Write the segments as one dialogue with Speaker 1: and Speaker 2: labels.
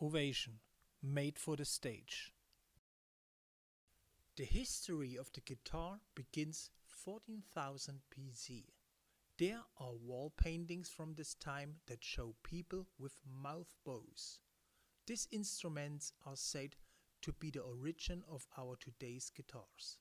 Speaker 1: Ovation, made for the stage. The history of the guitar begins 14,000 BC. There are wall paintings from this time that show people with mouth bows. These instruments are said to be the origin of our today's guitars.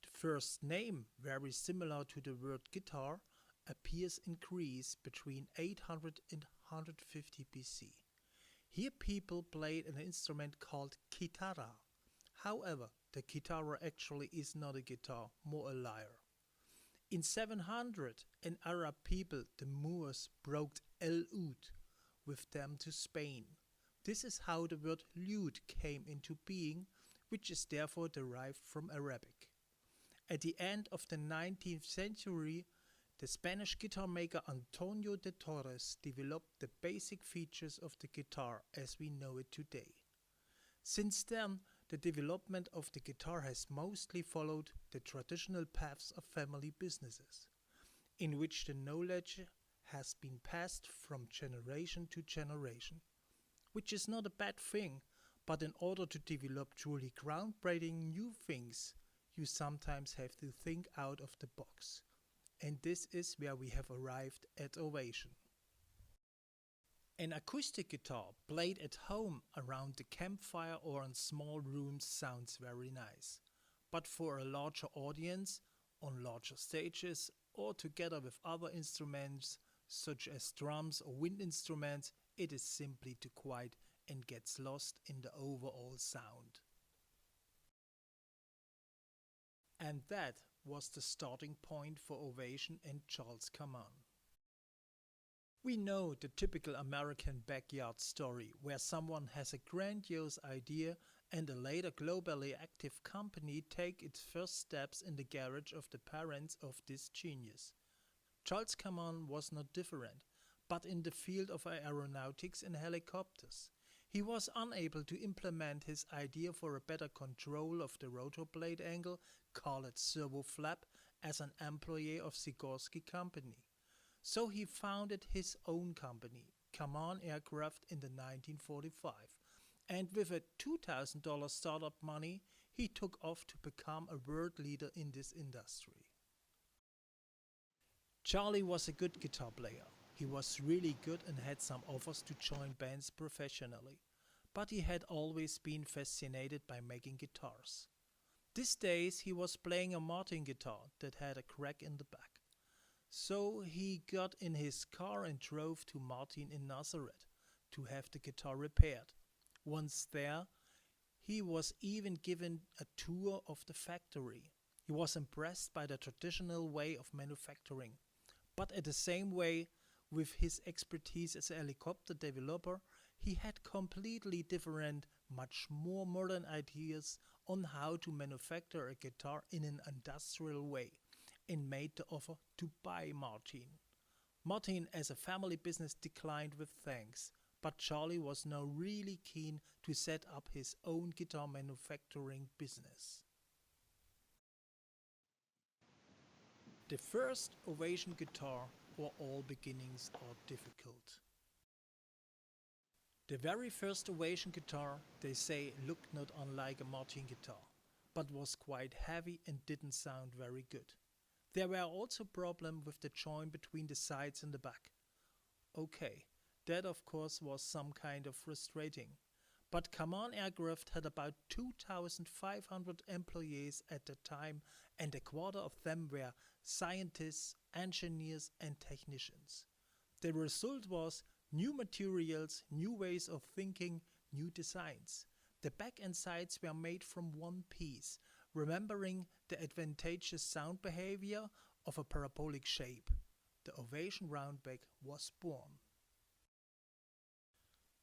Speaker 1: The first name, very similar to the word guitar, appears in Greece between 800 and 150 BC. Here people played an instrument called kitara. However, the kitara actually is not a guitar, more a lyre. In 700, an Arab people, the Moors, brought el oud with them to Spain. This is how the word lute came into being, which is therefore derived from Arabic. At the end of the 19th century, the Spanish guitar maker Antonio de Torres developed the basic features of the guitar as we know it today. Since then, the development of the guitar has mostly followed the traditional paths of family businesses, in which the knowledge has been passed from generation to generation, which is not a bad thing, but in order to develop truly groundbreaking new things, you sometimes have to think out of the box. And this is where we have arrived at Ovation. An acoustic guitar played at home around the campfire or in small rooms sounds very nice. But for a larger audience, on larger stages, or together with other instruments such as drums or wind instruments, it is simply too quiet and gets lost in the overall sound. And that was the starting point for Ovation and Charles Kaman. We know the typical American backyard story where someone has a grandiose idea and a later globally active company take its first steps in the garage of the parents of this genius. Charles Kaman was not different, but in the field of aeronautics and helicopters. He was unable to implement his idea for a better control of the rotor blade angle, call it servo flap, as an employee of Sikorsky Company. So he founded his own company, Kaman Aircraft, in the 1945, and with a $2,000 startup money, he took off to become a world leader in this industry. Charlie was a good guitar player. He was really good and had some offers to join bands professionally, but he had always been fascinated by making guitars. These days he was playing a Martin guitar that had a crack in the back. So he got in his car and drove to Martin in Nazareth to have the guitar repaired. Once there, he was even given a tour of the factory. He was impressed by the traditional way of manufacturing, but at the same way, with his expertise as a helicopter developer, he had completely different, much more modern ideas on how to manufacture a guitar in an industrial way, and made the offer to buy Martin. Martin as a family business declined with thanks, but Charlie was now really keen to set up his own guitar manufacturing business. The first Ovation guitar, or all beginnings, are difficult. The very first Ovation guitar, they say, looked not unlike a Martin guitar, but was quite heavy and didn't sound very good. There were also problems with the joint between the sides and the back. Okay, that of course was some kind of frustrating. But Kaman Aircraft had about 2,500 employees at the time, and a quarter of them were scientists, engineers and technicians. The result was new materials, new ways of thinking, new designs. The back and sides were made from one piece, remembering the advantageous sound behavior of a parabolic shape. The Ovation roundback was born.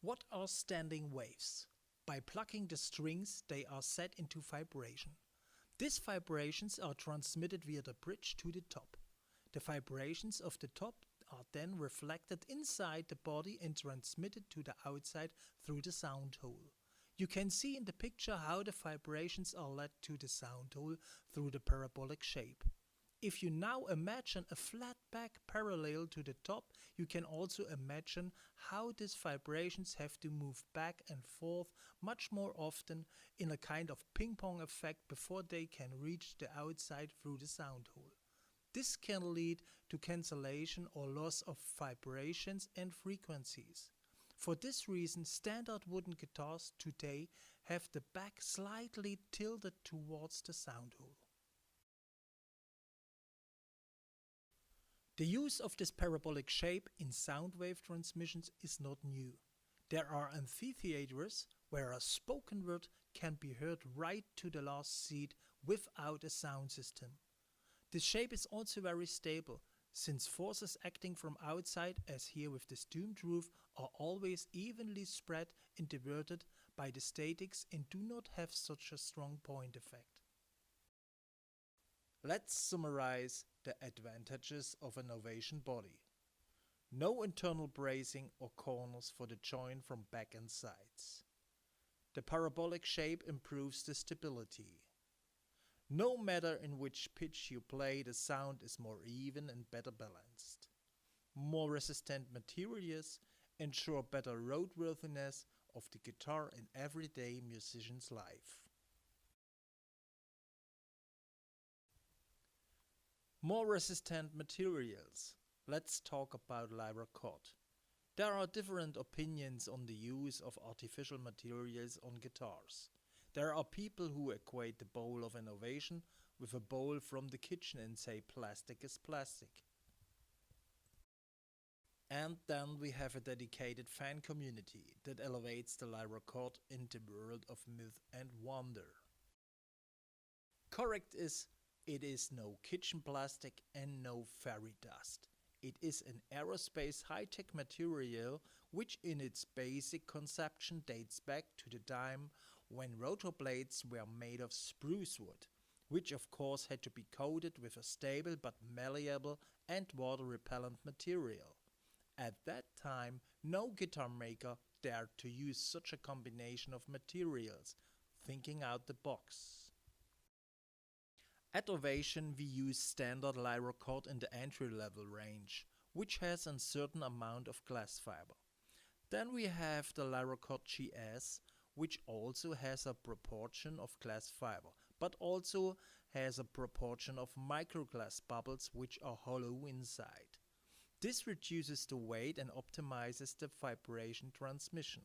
Speaker 1: What are standing waves? By plucking the strings, they are set into vibration. These vibrations are transmitted via the bridge to the top. The vibrations of the top are then reflected inside the body and transmitted to the outside through the sound hole. You can see in the picture how the vibrations are led to the sound hole through the parabolic shape. If you now imagine a flat back parallel to the top, you can also imagine how these vibrations have to move back and forth much more often in a kind of ping-pong effect before they can reach the outside through the sound hole. This can lead to cancellation or loss of vibrations and frequencies. For this reason, standard wooden guitars today have the back slightly tilted towards the sound hole. The use of this parabolic shape in sound wave transmissions is not new. There are amphitheaters where a spoken word can be heard right to the last seat without a sound system. This shape is also very stable, since forces acting from outside, as here with this doomed roof, are always evenly spread and diverted by the statics and do not have such a strong point effect. Let's summarize the advantages of an Ovation body. No internal bracing or corners for the joint from back and sides. The parabolic shape improves the stability. No matter in which pitch you play, the sound is more even and better balanced. More resistant materials ensure better roadworthiness of the guitar in everyday musician's life. More resistant materials. Let's talk about lyra cord. There are different opinions on the use of artificial materials on guitars. There are people who equate the bowl of an Ovation with a bowl from the kitchen and say plastic is plastic. And then we have a dedicated fan community that elevates the lyra cord in the world of myth and wonder. Correct is, it is no kitchen plastic and no fairy dust. It is an aerospace high-tech material which in its basic conception dates back to the time when rotor blades were made of spruce wood, which of course had to be coated with a stable but malleable and water-repellent material. At that time, no guitar maker dared to use such a combination of materials, thinking out the box. At Ovation we use standard lyra cord in the entry-level range, which has a certain amount of glass fiber. Then we have the lyra cord GS, which also has a proportion of glass fiber, but also has a proportion of microglass bubbles which are hollow inside. This reduces the weight and optimizes the vibration transmission.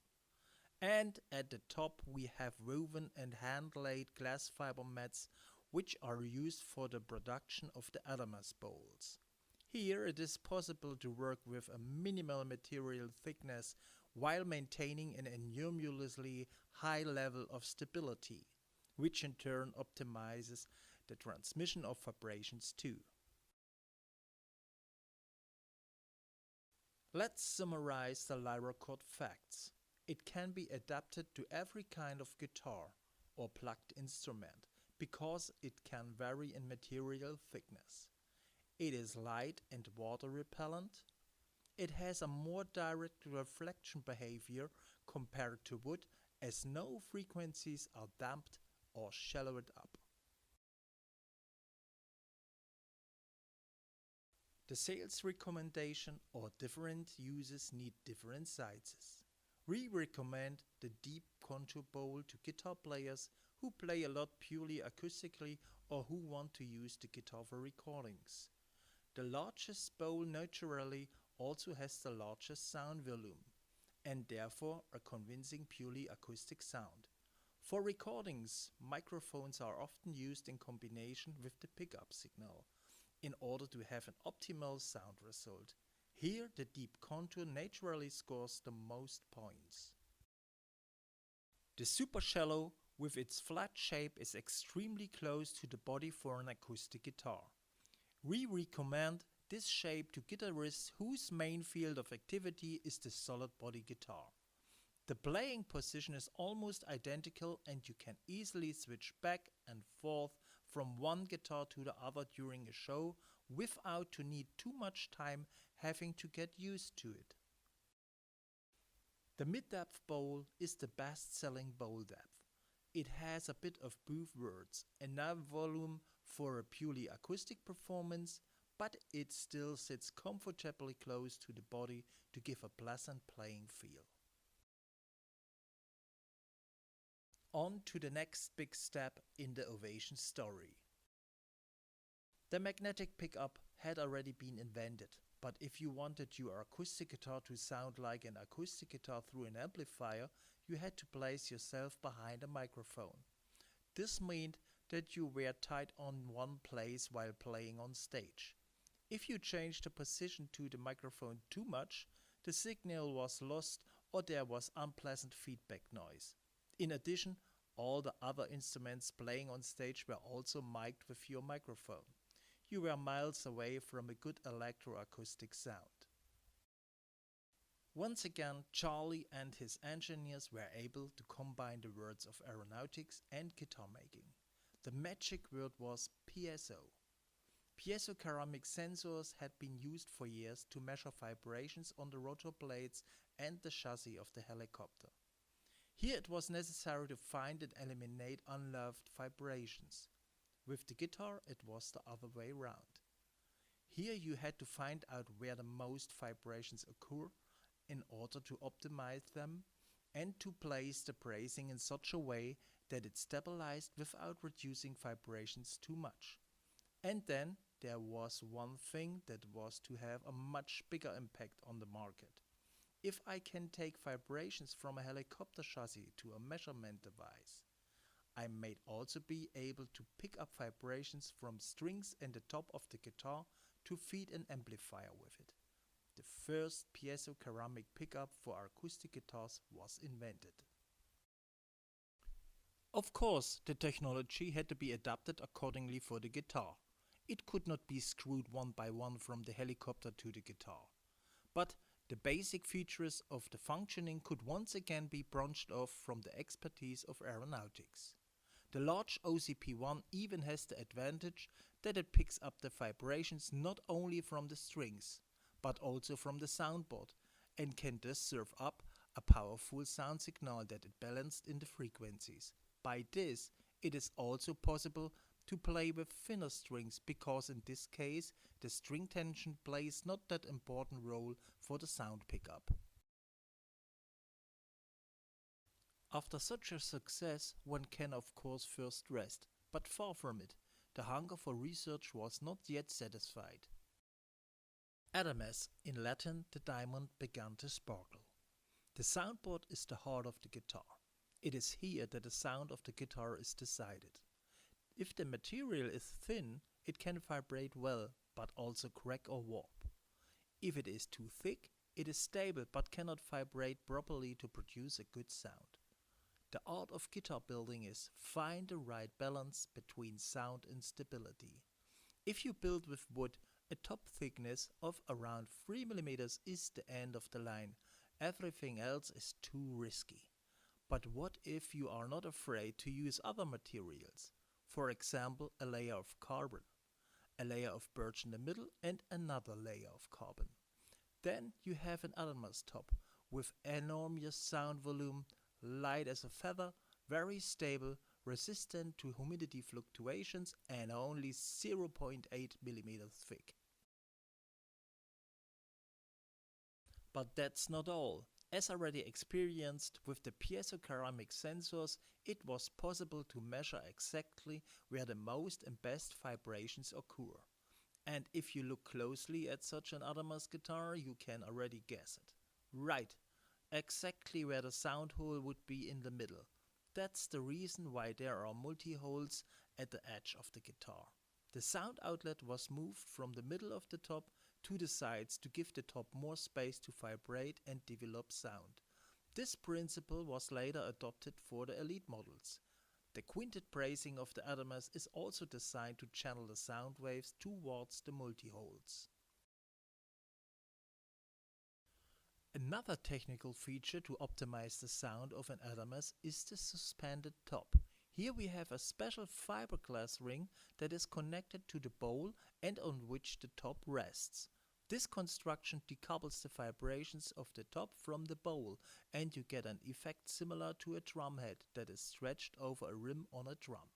Speaker 1: And at the top we have woven and hand-laid glass fiber mats which are used for the production of the Adamas bowls. Here it is possible to work with a minimal material thickness while maintaining an enormously high level of stability, which in turn optimizes the transmission of vibrations too. Let's summarize the lyra cord facts. It can be adapted to every kind of guitar or plucked instrument because it can vary in material thickness. It is light and water repellent. It has a more direct reflection behavior compared to wood, as no frequencies are damped or shallowed up. The sales recommendation or different uses need different sizes. We recommend the deep contour bowl to guitar players who play a lot purely acoustically or who want to use the guitar for recordings. The largest bowl naturally also has the largest sound volume and therefore a convincing purely acoustic sound. For recordings, microphones are often used in combination with the pickup signal in order to have an optimal sound result. Here the deep contour naturally scores the most points. The super shallow with its flat shape is extremely close to the body for an acoustic guitar. We recommend this shape to guitarists whose main field of activity is the solid body guitar. The playing position is almost identical and you can easily switch back and forth from one guitar to the other during a show without to need too much time having to get used to it. The mid-depth bowl is the best-selling bowl depth. It has a bit of both words, enough volume for a purely acoustic performance, but it still sits comfortably close to the body to give a pleasant playing feel. On to the next big step in the Ovation story. The magnetic pickup had already been invented, but if you wanted your acoustic guitar to sound like an acoustic guitar through an amplifier, you had to place yourself behind a microphone. This meant that you were tied on one place while playing on stage. If you changed the position to the microphone too much, the signal was lost or there was unpleasant feedback noise. In addition, all the other instruments playing on stage were also mic'd with your microphone. You were miles away from a good electroacoustic sound. Once again, Charlie and his engineers were able to combine the words of aeronautics and guitar making. The magic word was piezo. Piezoceramic sensors had been used for years to measure vibrations on the rotor blades and the chassis of the helicopter. Here it was necessary to find and eliminate unloved vibrations. With the guitar it was the other way round. Here you had to find out where the most vibrations occur in order to optimize them and to place the bracing in such a way that it stabilized without reducing vibrations too much. And then there was one thing that was to have a much bigger impact on the market. If I can take vibrations from a helicopter chassis to a measurement device, I may also be able to pick up vibrations from strings in the top of the guitar to feed an amplifier with it. The first piezoceramic pickup for acoustic guitars was invented. Of course, the technology had to be adapted accordingly for the guitar. It could not be screwed one by one from the helicopter to the guitar. But the basic features of the functioning could once again be branched off from the expertise of aeronautics. The large OCP1 even has the advantage that it picks up the vibrations not only from the strings, but also from the soundboard, and can thus serve up a powerful sound signal that it balanced in the frequencies. By this, it is also possible to play with thinner strings, because in this case the string tension plays not that important role for the sound pickup. After such a success, one can of course first rest, but far from it. The hunger for research was not yet satisfied. Adamas, in Latin the diamond, began to sparkle. The soundboard is the heart of the guitar. It is here that the sound of the guitar is decided. If the material is thin, it can vibrate well, but also crack or warp. If it is too thick, it is stable but cannot vibrate properly to produce a good sound. The art of guitar building is find the right balance between sound and stability. If you build with wood, a top thickness of around 3 mm is the end of the line. Everything else is too risky. But what if you are not afraid to use other materials? For example, a layer of carbon, a layer of birch in the middle and another layer of carbon. Then you have an Adamas top with enormous sound volume, light as a feather, very stable, resistant to humidity fluctuations and only 0.8 mm thick. But that's not all. As already experienced with the piezoceramic sensors, it was possible to measure exactly where the most and best vibrations occur. And if you look closely at such an Adamas guitar, you can already guess it. Right, exactly where the sound hole would be in the middle. That's the reason why there are multi-holes at the edge of the guitar. The sound outlet was moved from the middle of the top to the sides to give the top more space to vibrate and develop sound. This principle was later adopted for the elite models. The quintet bracing of the Adamas is also designed to channel the sound waves towards the multi-holes. Another technical feature to optimize the sound of an Adamas is the suspended top. Here we have a special fiberglass ring that is connected to the bowl and on which the top rests. This construction decouples the vibrations of the top from the bowl, and you get an effect similar to a drum head that is stretched over a rim on a drum.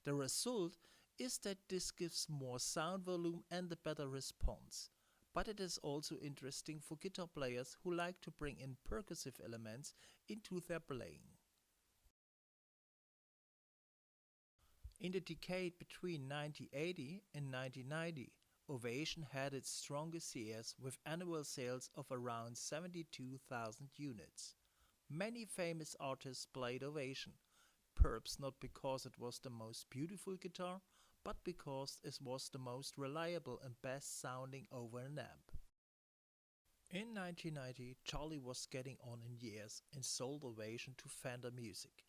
Speaker 1: The result is that this gives more sound volume and a better response. But it is also interesting for guitar players who like to bring in percussive elements into their playing. In the decade between 1980 and 1990, Ovation had its strongest years with annual sales of around 72,000 units. Many famous artists played Ovation, perhaps not because it was the most beautiful guitar, but because it was the most reliable and best sounding over an amp. In 1990, Charlie was getting on in years and sold Ovation to Fender Music.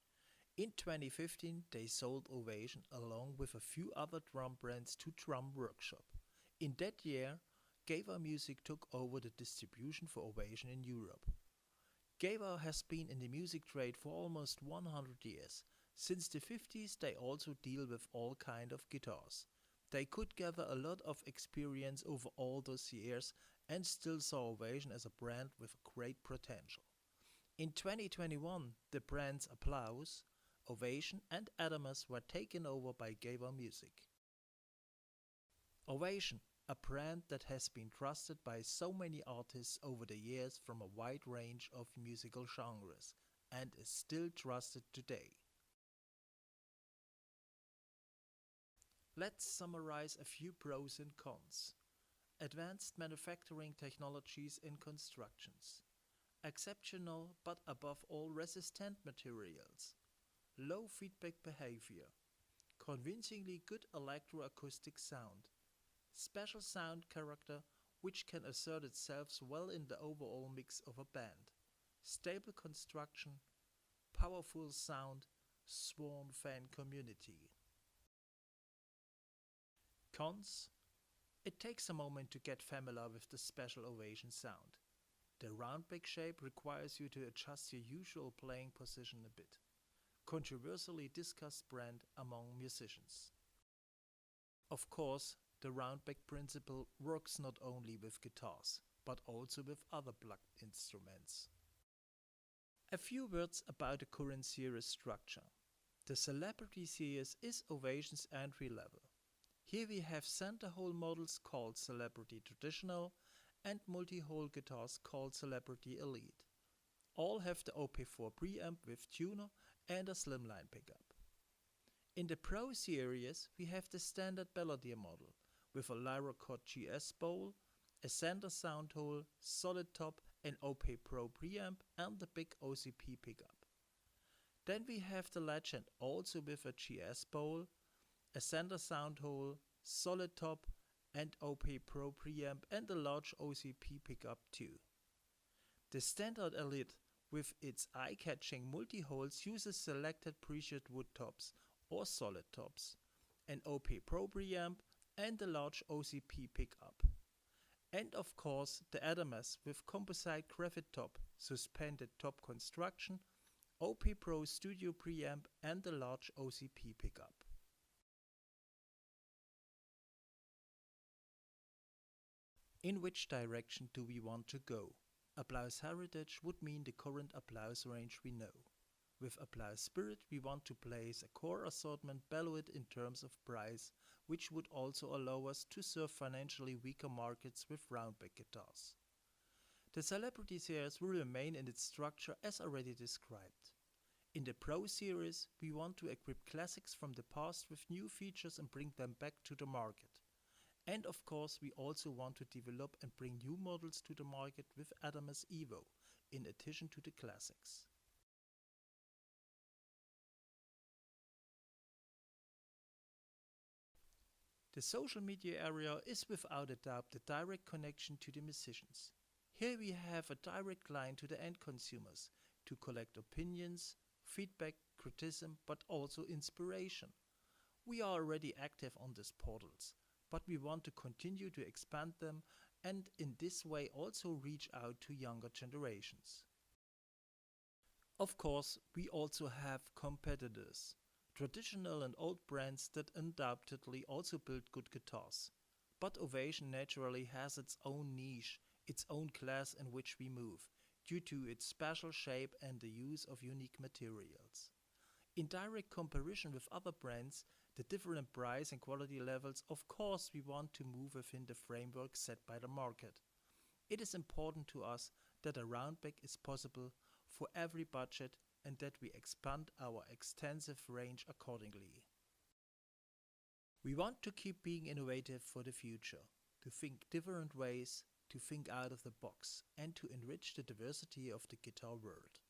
Speaker 1: In 2015, they sold Ovation along with a few other drum brands to Drum Workshop. In that year, Gaver Music took over the distribution for Ovation in Europe. Gaver has been in the music trade for almost 100 years. Since the 50s, they also deal with all kind of guitars. They could gather a lot of experience over all those years and still saw Ovation as a brand with great potential. In 2021, the brands Applause, Ovation and Adamus were taken over by Gaver Music. Ovation, a brand that has been trusted by so many artists over the years from a wide range of musical genres and is still trusted today. Let's summarize a few pros and cons. Advanced manufacturing technologies in constructions. Exceptional but above all resistant materials. Low feedback behavior. Convincingly good electroacoustic sound. Special sound character which can assert itself well in the overall mix of a band. Stable construction. Powerful sound. Sworn fan community. Cons. It takes a moment to get familiar with the special Ovation sound. The round back shape requires you to adjust your usual playing position a bit. Controversially discussed brand among musicians. Of course, the round back principle works not only with guitars, but also with other plucked instruments. A few words about the current series structure. The Celebrity series is Ovation's entry level. Here we have center hole models called Celebrity Traditional and multi-hole guitars called Celebrity Elite. All have the OP4 preamp with tuner and a slimline pickup. In the Pro series we have the standard Balladeer model with a Lyra-Cod GS bowl, a center sound hole, solid top and OP Pro preamp and the big OCP pickup. Then we have the Legend also with a GS bowl, a center sound hole, solid top and OP Pro preamp and a large OCP pickup too. The standard Elite with its eye-catching multi-holes uses selected precious wood tops or solid tops, an OP Pro preamp and a large OCP pickup. And of course the Adamus with composite graphite top, suspended top construction, OP Pro Studio preamp and a large OCP pickup. In which direction do we want to go? Applause Heritage would mean the current Applause range we know. With Applause Spirit we want to place a core assortment below it in terms of price, which would also allow us to serve financially weaker markets with roundback guitars. The Celebrity series will remain in its structure as already described. In the Pro series we want to equip classics from the past with new features and bring them back to the market. And of course we also want to develop and bring new models to the market with Adamus Evo, in addition to the classics. The social media area is without a doubt the direct connection to the musicians. Here we have a direct line to the end consumers to collect opinions, feedback, criticism, but also inspiration. We are already active on these portals, but we want to continue to expand them and in this way also reach out to younger generations. Of course, we also have competitors, traditional and old brands that undoubtedly also build good guitars. But Ovation naturally has its own niche, its own class in which we move, due to its special shape and the use of unique materials. In direct comparison with other brands, the different price and quality levels, of course we want to move within the framework set by the market. It is important to us that a roundback is possible for every budget and that we expand our extensive range accordingly. We want to keep being innovative for the future, to think different ways, to think out of the box, and to enrich the diversity of the guitar world.